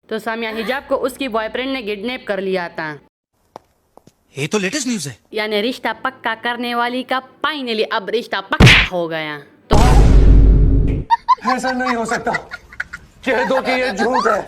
तो सामिया हिजाब को उसकी बॉयफ्रेंड ने किडनैप कर लिया था। ये तो लेटेस्ट न्यूज है। यानी रिश्ता पक्का करने वाली का फाइनली अब रिश्ता पक्का हो गया। तो ऐसा नहीं हो सकता, कह दो कि ये झूठ है।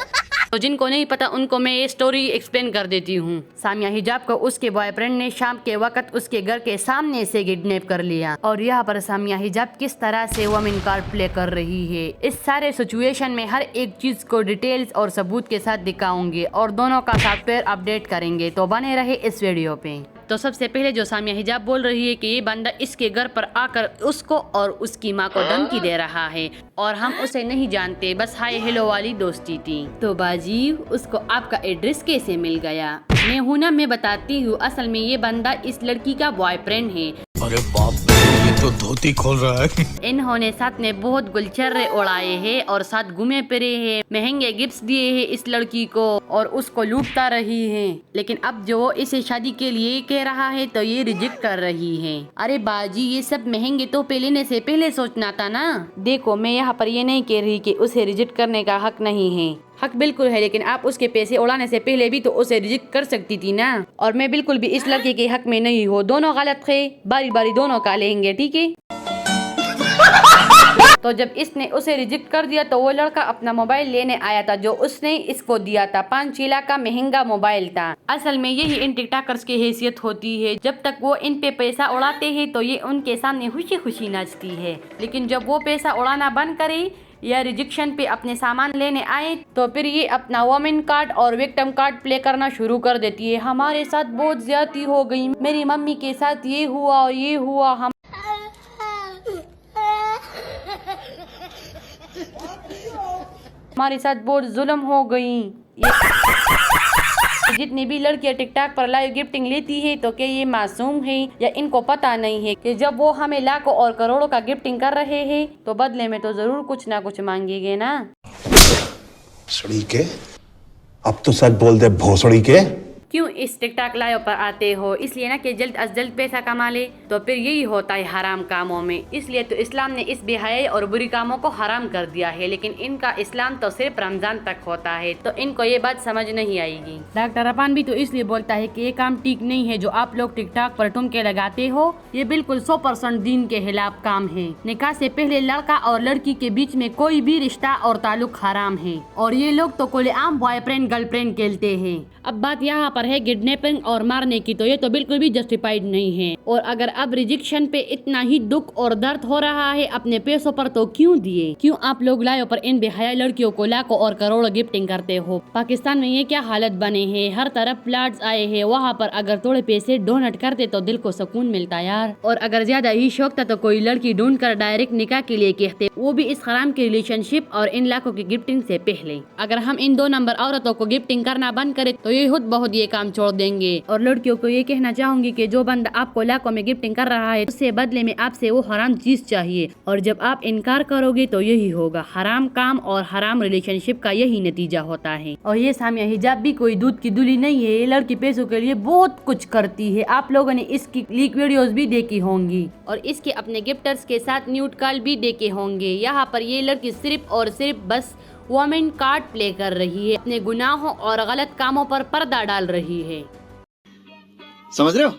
तो जिनको नहीं पता उनको मैं ये स्टोरी एक्सप्लेन कर देती हूँ। सामिया हिजाब को उसके बॉयफ्रेंड ने शाम के वक्त उसके घर के सामने से किडनैप कर लिया और यहाँ पर सामिया हिजाब किस तरह से वुमेन कार्ड प्ले कर रही है, इस सारे सिचुएशन में हर एक चीज को डिटेल्स और सबूत के साथ दिखाऊंगे और दोनों का सॉफ्टवेयर अपडेट करेंगे। तो बने रहे इस वीडियो पे। तो सबसे पहले जो सामिया हिजाब बोल रही है कि ये बंदा इसके घर पर आकर उसको और उसकी माँ को धमकी दे रहा है और हम उसे नहीं जानते, बस हाय हेलो वाली दोस्ती थी। तो बाजी उसको आपका एड्रेस कैसे मिल गया? मैं हूं ना, मैं बताती हूँ। असल में ये बंदा इस लड़की का बॉयफ्रेंड है। अरे बाप रे, ये तो धोती खोल रहा है। इन्होंने साथ में बहुत गुलछर्रे उड़ाए हैं और साथ घूमे फिरे हैं, महंगे गिफ्ट्स दिए हैं इस लड़की को और उसको लूटता रही है। लेकिन अब जो वो इसे शादी के लिए कह रहा है तो ये रिजेक्ट कर रही है। अरे बाजी ये सब महंगे तोहफे लेने से पहले सोचना था ना। देखो मैं यहाँ पर ये नहीं कह रही कि उसे रिजेक्ट करने का हक नहीं है, हक बिल्कुल है, लेकिन आप उसके पैसे उड़ाने से पहले भी तो उसे रिजेक्ट कर सकती थी ना। और मैं बिल्कुल भी इस लड़के के हक में नहीं हूँ, दोनों गलत थे, बारी बारी दोनों का लेंगे, ठीक है। तो जब इसने उसे रिजेक्ट कर दिया तो वो लड़का अपना मोबाइल लेने आया था जो उसने इसको दिया था। 5 लाख का महंगा मोबाइल था। असल में यही इन टिकटॉकर्स की हैसियत होती है, जब तक वो इन पे पैसा उड़ाते हैं तो ये उनके सामने खुशी खुशी नाचती है, लेकिन जब वो पैसा उड़ाना बंद करे या रिजेक्शन पे अपने सामान लेने आए तो फिर ये अपना वुमेन कार्ड और विक्टिम कार्ड प्ले करना शुरू कर देती है। हमारे साथ बहुत ज्यादती हो गई, मेरी मम्मी के साथ ये हुआ और ये हुआ, हमारे साथ बहुत जुल्म हो गई। जितनी भी लड़कियां टिकटॉक पर लाइव गिफ्टिंग लेती है तो क्या ये मासूम है या इनको पता नहीं है कि जब वो हमें लाखों और करोड़ों का गिफ्टिंग कर रहे हैं तो बदले में तो जरूर कुछ ना कुछ मांगेंगे ना। सड़ी के अब तो सच बोल दे, भोसड़ी के। क्यों इस टिकटॉक लाइव पर आते हो? इसलिए ना कि जल्द अज जल्द पैसा कमा ले। तो फिर यही होता है हराम कामों में, इसलिए तो इस्लाम ने इस बेहयाई और बुरी कामों को हराम कर दिया है। लेकिन इनका इस्लाम तो सिर्फ रमजान तक होता है, तो इनको ये बात समझ नहीं आएगी। डॉक्टर अपान भी तो इसलिए बोलता है कि ये काम ठीक नहीं है जो आप लोग टिकटॉक पर ठुमके लगाते हो, ये बिल्कुल 100% दीन के खिलाफ काम है। निकाह से पहले लड़का और लड़की के बीच में कोई भी रिश्ता और ताल्लुक हराम है और ये लोग तो खुलेआम बॉयफ्रेंड गर्लफ्रेंड खेलते हैं। अब बात यहाँ पर है किडनैपिंग और मारने की, तो ये तो बिल्कुल भी जस्टिफाइड नहीं है। और अगर अब रिजेक्शन पे इतना ही दुख और दर्द हो रहा है अपने पैसों पर तो क्यों दिए? क्यों आप लोग लाइव पर इन बेहया लड़कियों को लाखों और करोड़ों गिफ्टिंग करते हो? पाकिस्तान में ये क्या हालत बने हैं, हर तरफ फ्लड्स आए हैं, वहाँ पर अगर थोड़े पैसे डोनेट करते तो दिल को सुकून मिलता यार। और अगर ज्यादा ही शौक था तो कोई लड़की ढूंढ कर डायरेक्ट निकाह के लिए कहते, वो भी इस हराम की रिलेशनशिप और इन लाखों की गिफ्टिंग से पहले। अगर हम इन 2 नंबर औरतों को गिफ्टिंग करना बंद करे तो ये खुद बहुत ये काम छोड़ देंगे। और लड़कियों को ये कहना चाहूंगी कि जो बंदा आपको लाखों में गिफ्टिंग कर रहा है उससे बदले में आपसे वो हराम चीज चाहिए, और जब आप इनकार करोगे तो यही होगा, हराम काम और हराम रिलेशनशिप का यही नतीजा होता है। और ये सामिया हिजाब भी कोई दूध की दूली नहीं है, ये लड़की पैसों के लिए बहुत कुछ करती है। आप लोगों ने इसकी लीक वीडियोस भी देखी होंगी और इसके अपने गिफ्टर्स के साथ न्यूड कॉल भी देखे होंगे। यहाँ पर ये लड़की सिर्फ और सिर्फ बस वुमेन कार्ड प्ले कर रही है, अपने गुनाहों और गलत कामों पर पर्दा डाल रही है। समझ रहे हो?